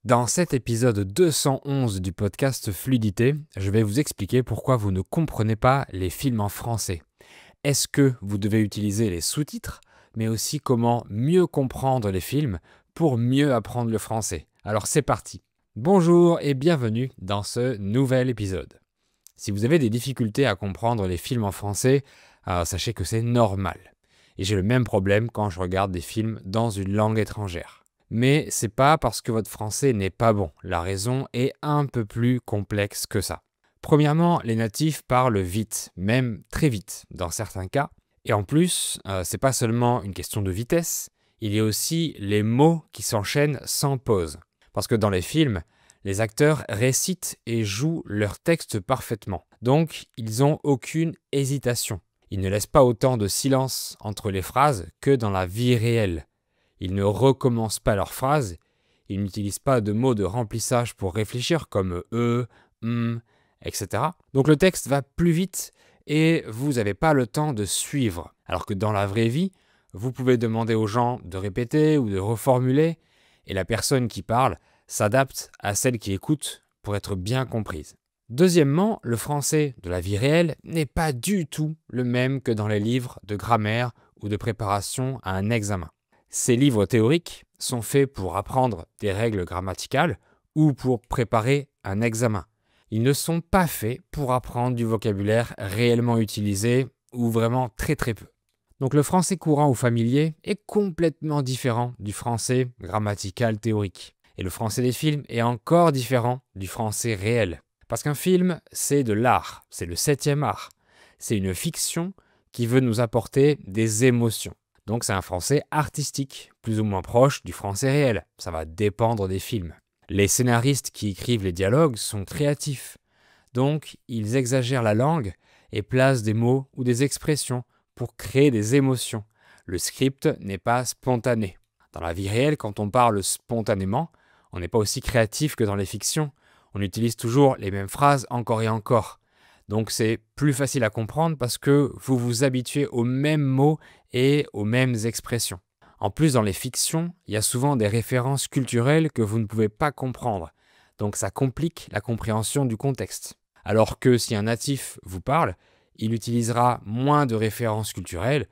Dans cet épisode 211 du podcast Fluidité, je vais vous expliquer pourquoi vous ne comprenez pas les films en français. Est-ce que vous devez utiliser les sous-titres, mais aussi comment mieux comprendre les films pour mieux apprendre le français. Alors c'est parti. Bonjour et bienvenue dans ce nouvel épisode. Si vous avez des difficultés à comprendre les films en français, sachez que c'est normal. Et j'ai le même problème quand je regarde des films dans une langue étrangère. Mais c'est pas parce que votre français n'est pas bon. La raison est un peu plus complexe que ça. Premièrement, les natifs parlent vite, même très vite dans certains cas. Et en plus, c'est pas seulement une question de vitesse, il y a aussi les mots qui s'enchaînent sans pause. Parce que dans les films, les acteurs récitent et jouent leur texte parfaitement. Donc, ils n'ont aucune hésitation. Ils ne laissent pas autant de silence entre les phrases que dans la vie réelle. Ils ne recommencent pas leurs phrases, ils n'utilisent pas de mots de remplissage pour réfléchir comme etc. Donc le texte va plus vite et vous n'avez pas le temps de suivre. Alors que dans la vraie vie, vous pouvez demander aux gens de répéter ou de reformuler et la personne qui parle s'adapte à celle qui écoute pour être bien comprise. Deuxièmement, le français de la vie réelle n'est pas du tout le même que dans les livres de grammaire ou de préparation à un examen. Ces livres théoriques sont faits pour apprendre des règles grammaticales ou pour préparer un examen. Ils ne sont pas faits pour apprendre du vocabulaire réellement utilisé ou vraiment très peu. Donc le français courant ou familier est complètement différent du français grammatical théorique. Et le français des films est encore différent du français réel. Parce qu'un film, c'est de l'art, c'est le 7e art. C'est une fiction qui veut nous apporter des émotions. Donc c'est un français artistique, plus ou moins proche du français réel. Ça va dépendre des films. Les scénaristes qui écrivent les dialogues sont créatifs. Donc ils exagèrent la langue et placent des mots ou des expressions pour créer des émotions. Le script n'est pas spontané. Dans la vie réelle, quand on parle spontanément, on n'est pas aussi créatif que dans les fictions. On utilise toujours les mêmes phrases encore et encore. Donc c'est plus facile à comprendre parce que vous vous habituez aux mêmes mots et aux mêmes expressions. En plus, dans les fictions, il y a souvent des références culturelles que vous ne pouvez pas comprendre. Donc ça complique la compréhension du contexte. Alors que si un natif vous parle, il utilisera moins de références culturelles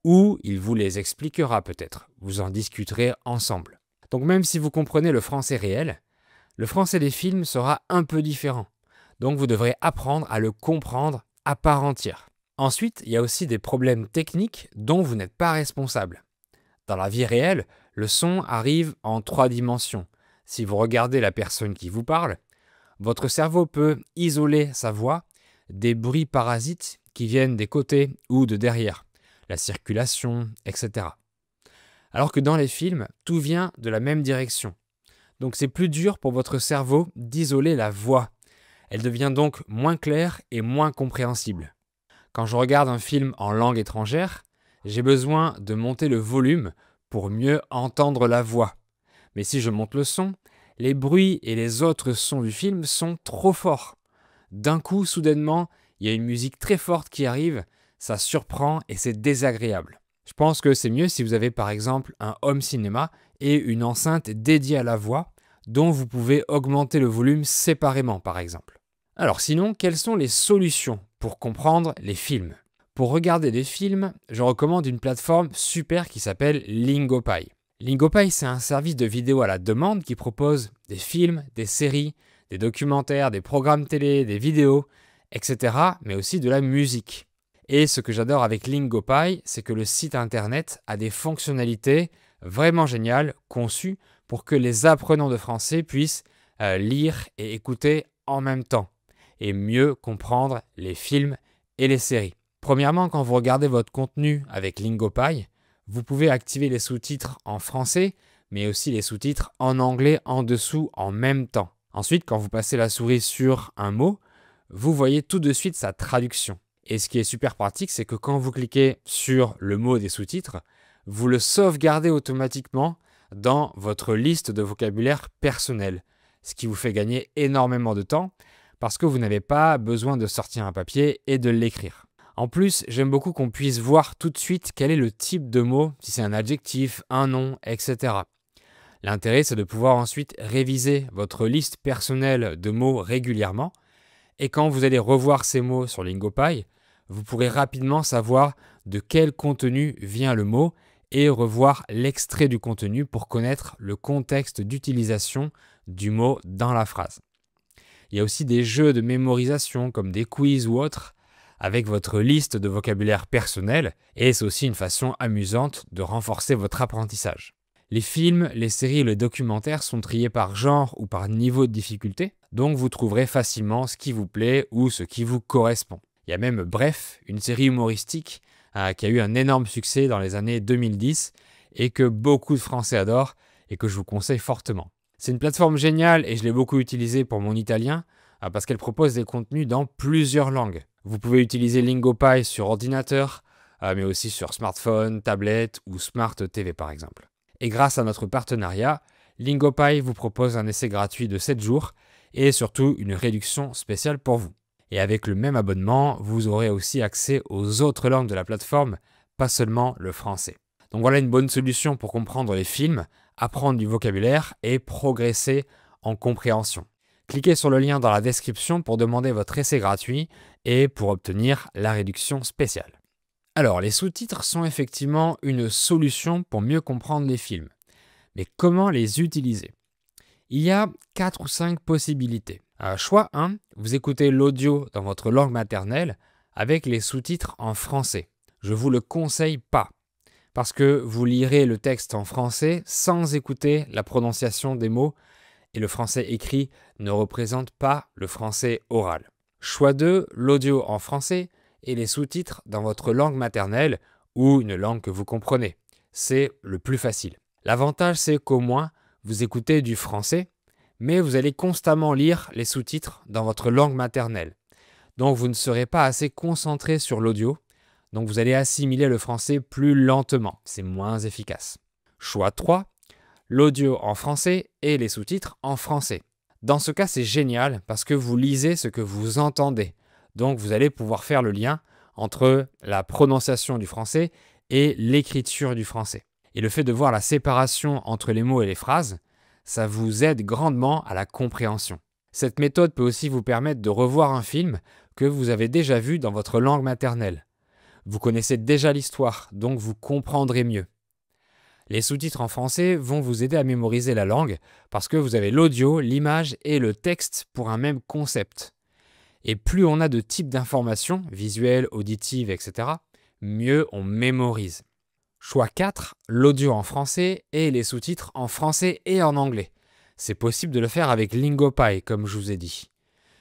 ou il vous les expliquera peut-être. Vous en discuterez ensemble. Donc même si vous comprenez le français réel, le français des films sera un peu différent. Donc vous devrez apprendre à le comprendre à part entière. Ensuite, il y a aussi des problèmes techniques dont vous n'êtes pas responsable. Dans la vie réelle, le son arrive en 3 dimensions. Si vous regardez la personne qui vous parle, votre cerveau peut isoler sa voix des bruits parasites qui viennent des côtés ou de derrière, la circulation, etc. Alors que dans les films, tout vient de la même direction. Donc c'est plus dur pour votre cerveau d'isoler la voix. Elle devient donc moins claire et moins compréhensible. Quand je regarde un film en langue étrangère, j'ai besoin de monter le volume pour mieux entendre la voix. Mais si je monte le son, les bruits et les autres sons du film sont trop forts. D'un coup, soudainement, il y a une musique très forte qui arrive, ça surprend et c'est désagréable. Je pense que c'est mieux si vous avez par exemple un home cinéma et une enceinte dédiée à la voix, dont vous pouvez augmenter le volume séparément par exemple. Alors sinon, quelles sont les solutions pour comprendre les films ? Pour regarder des films, je recommande une plateforme super qui s'appelle Lingopie. Lingopie, c'est un service de vidéo à la demande qui propose des films, des séries, des documentaires, des programmes télé, des vidéos, etc., mais aussi de la musique. Et ce que j'adore avec Lingopie, c'est que le site internet a des fonctionnalités vraiment géniales, conçues pour que les apprenants de français puissent lire et écouter en même temps et mieux comprendre les films et les séries. Premièrement, quand vous regardez votre contenu avec Lingopie, vous pouvez activer les sous-titres en français, mais aussi les sous-titres en anglais en dessous en même temps. Ensuite, quand vous passez la souris sur un mot, vous voyez tout de suite sa traduction. Et ce qui est super pratique, c'est que quand vous cliquez sur le mot des sous-titres, vous le sauvegardez automatiquement dans votre liste de vocabulaire personnel, ce qui vous fait gagner énormément de temps parce que vous n'avez pas besoin de sortir un papier et de l'écrire. En plus, j'aime beaucoup qu'on puisse voir tout de suite quel est le type de mot, si c'est un adjectif, un nom, etc. L'intérêt, c'est de pouvoir ensuite réviser votre liste personnelle de mots régulièrement. Et quand vous allez revoir ces mots sur Lingopie, vous pourrez rapidement savoir de quel contenu vient le mot et revoir l'extrait du contenu pour connaître le contexte d'utilisation du mot dans la phrase. Il y a aussi des jeux de mémorisation comme des quiz ou autres avec votre liste de vocabulaire personnel et c'est aussi une façon amusante de renforcer votre apprentissage. Les films, les séries et les documentaires sont triés par genre ou par niveau de difficulté, donc vous trouverez facilement ce qui vous plaît ou ce qui vous correspond. Il y a même Bref, une série humoristique qui a eu un énorme succès dans les années 2010 et que beaucoup de Français adorent et que je vous conseille fortement. C'est une plateforme géniale et je l'ai beaucoup utilisée pour mon italien parce qu'elle propose des contenus dans plusieurs langues. Vous pouvez utiliser Lingopie sur ordinateur, mais aussi sur smartphone, tablette ou Smart TV par exemple. Et grâce à notre partenariat, Lingopie vous propose un essai gratuit de 7 jours et surtout une réduction spéciale pour vous. Et avec le même abonnement, vous aurez aussi accès aux autres langues de la plateforme, pas seulement le français. Donc voilà une bonne solution pour comprendre les films, apprendre du vocabulaire et progresser en compréhension. Cliquez sur le lien dans la description pour demander votre essai gratuit et pour obtenir la réduction spéciale. Alors, les sous-titres sont effectivement une solution pour mieux comprendre les films. Mais comment les utiliser? Il y a 4 ou 5 possibilités. Choix 1, vous écoutez l'audio dans votre langue maternelle avec les sous-titres en français. Je ne vous le conseille pas, parce que vous lirez le texte en français sans écouter la prononciation des mots et le français écrit ne représente pas le français oral. Choix 2, l'audio en français et les sous-titres dans votre langue maternelle ou une langue que vous comprenez. C'est le plus facile. L'avantage, c'est qu'au moins, vous écoutez du français, mais vous allez constamment lire les sous-titres dans votre langue maternelle. Donc, vous ne serez pas assez concentré sur l'audio, donc vous allez assimiler le français plus lentement. C'est moins efficace. Choix 3, l'audio en français et les sous-titres en français. Dans ce cas, c'est génial parce que vous lisez ce que vous entendez. Donc, vous allez pouvoir faire le lien entre la prononciation du français et l'écriture du français. Et le fait de voir la séparation entre les mots et les phrases, ça vous aide grandement à la compréhension. Cette méthode peut aussi vous permettre de revoir un film que vous avez déjà vu dans votre langue maternelle. Vous connaissez déjà l'histoire, donc vous comprendrez mieux. Les sous-titres en français vont vous aider à mémoriser la langue parce que vous avez l'audio, l'image et le texte pour un même concept. Et plus on a de types d'informations, visuelles, auditives, etc., mieux on mémorise. Choix 4, l'audio en français et les sous-titres en français et en anglais. C'est possible de le faire avec Lingopie, comme je vous ai dit.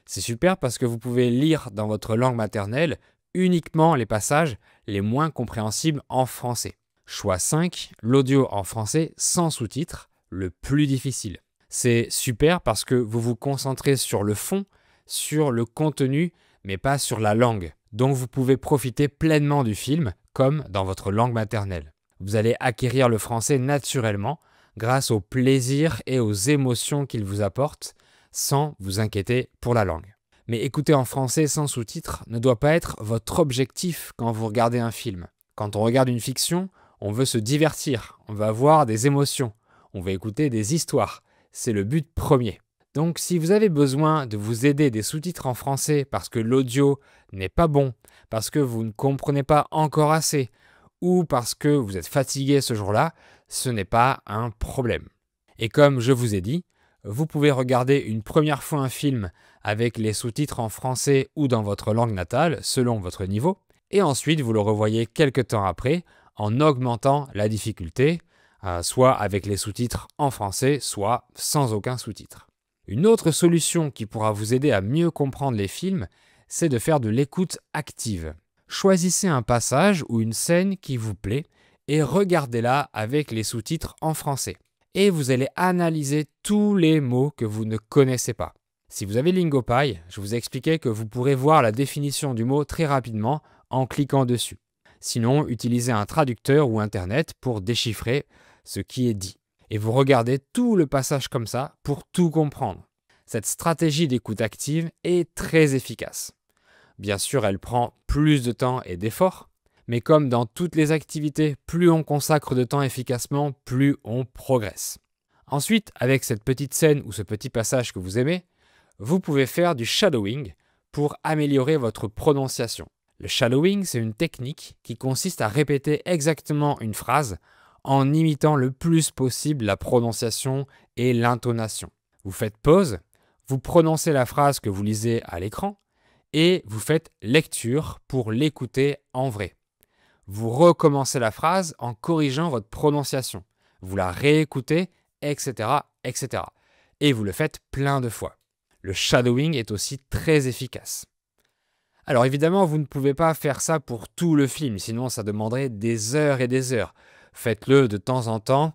C'est super parce que vous pouvez lire dans votre langue maternelle uniquement les passages les moins compréhensibles en français. Choix 5, l'audio en français sans sous-titres, le plus difficile. C'est super parce que vous vous concentrez sur le fond, sur le contenu, mais pas sur la langue. Donc vous pouvez profiter pleinement du film, comme dans votre langue maternelle. Vous allez acquérir le français naturellement, grâce au plaisir et aux émotions qu'il vous apporte, sans vous inquiéter pour la langue. Mais écouter en français sans sous-titres ne doit pas être votre objectif quand vous regardez un film. Quand on regarde une fiction, on veut se divertir, on veut avoir des émotions, on veut écouter des histoires. C'est le but premier. Donc si vous avez besoin de vous aider des sous-titres en français parce que l'audio n'est pas bon, parce que vous ne comprenez pas encore assez, ou parce que vous êtes fatigué ce jour-là, ce n'est pas un problème. Et comme je vous ai dit, vous pouvez regarder une première fois un film avec les sous-titres en français ou dans votre langue natale, selon votre niveau, et ensuite vous le revoyez quelques temps après en augmentant la difficulté, soit avec les sous-titres en français, soit sans aucun sous-titre. Une autre solution qui pourra vous aider à mieux comprendre les films, c'est de faire de l'écoute active. Choisissez un passage ou une scène qui vous plaît et regardez-la avec les sous-titres en français. Et vous allez analyser tous les mots que vous ne connaissez pas. Si vous avez Lingopie, je vous ai expliqué que vous pourrez voir la définition du mot très rapidement en cliquant dessus. Sinon, utilisez un traducteur ou Internet pour déchiffrer ce qui est dit. Et vous regardez tout le passage comme ça pour tout comprendre. Cette stratégie d'écoute active est très efficace. Bien sûr, elle prend plus de temps et d'efforts, mais comme dans toutes les activités, plus on consacre de temps efficacement, plus on progresse. Ensuite, avec cette petite scène ou ce petit passage que vous aimez, vous pouvez faire du shadowing pour améliorer votre prononciation. Le shadowing, c'est une technique qui consiste à répéter exactement une phrase en imitant le plus possible la prononciation et l'intonation. Vous faites pause, vous prononcez la phrase que vous lisez à l'écran et vous faites lecture pour l'écouter en vrai. Vous recommencez la phrase en corrigeant votre prononciation. Vous la réécoutez, etc., etc. Et vous le faites plein de fois. Le shadowing est aussi très efficace. Alors évidemment, vous ne pouvez pas faire ça pour tout le film, sinon ça demanderait des heures et des heures. Faites-le de temps en temps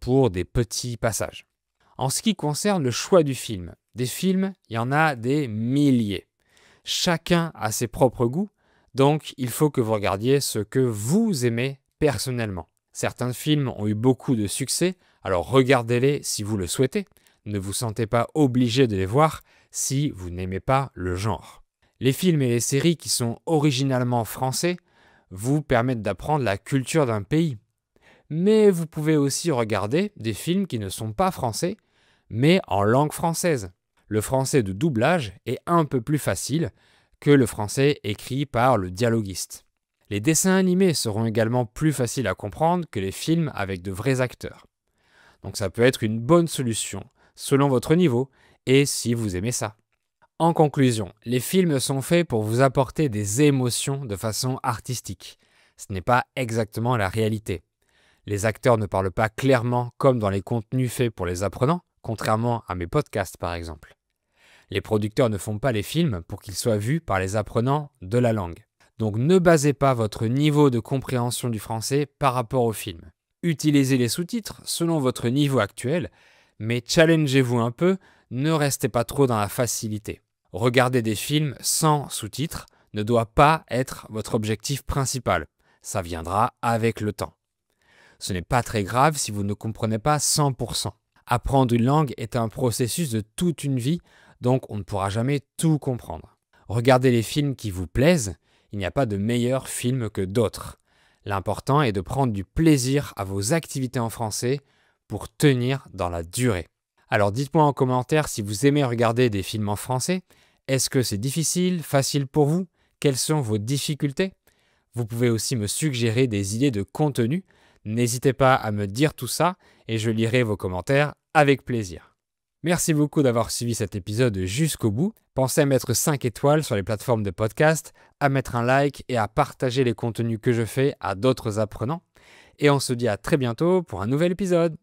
pour des petits passages. En ce qui concerne le choix du film, des films, il y en a des milliers. Chacun a ses propres goûts, donc il faut que vous regardiez ce que vous aimez personnellement. Certains films ont eu beaucoup de succès, alors regardez-les si vous le souhaitez. Ne vous sentez pas obligé de les voir si vous n'aimez pas le genre. Les films et les séries qui sont originalement français vous permettent d'apprendre la culture d'un pays. Mais vous pouvez aussi regarder des films qui ne sont pas français, mais en langue française. Le français de doublage est un peu plus facile que le français écrit par le dialoguiste. Les dessins animés seront également plus faciles à comprendre que les films avec de vrais acteurs. Donc ça peut être une bonne solution, selon votre niveau, et si vous aimez ça. En conclusion, les films sont faits pour vous apporter des émotions de façon artistique. Ce n'est pas exactement la réalité. Les acteurs ne parlent pas clairement comme dans les contenus faits pour les apprenants, contrairement à mes podcasts par exemple. Les producteurs ne font pas les films pour qu'ils soient vus par les apprenants de la langue. Donc ne basez pas votre niveau de compréhension du français par rapport au film. Utilisez les sous-titres selon votre niveau actuel, mais challengez-vous un peu, ne restez pas trop dans la facilité. Regarder des films sans sous-titres ne doit pas être votre objectif principal. Ça viendra avec le temps. Ce n'est pas très grave si vous ne comprenez pas 100%. Apprendre une langue est un processus de toute une vie, donc on ne pourra jamais tout comprendre. Regardez les films qui vous plaisent, il n'y a pas de meilleurs films que d'autres. L'important est de prendre du plaisir à vos activités en français pour tenir dans la durée. Alors dites-moi en commentaire si vous aimez regarder des films en français. Est-ce que c'est difficile, facile pour vous? Quelles sont vos difficultés? Vous pouvez aussi me suggérer des idées de contenu. N'hésitez pas à me dire tout ça et je lirai vos commentaires avec plaisir. Merci beaucoup d'avoir suivi cet épisode jusqu'au bout. Pensez à mettre 5 étoiles sur les plateformes de podcast, à mettre un like et à partager les contenus que je fais à d'autres apprenants. Et on se dit à très bientôt pour un nouvel épisode.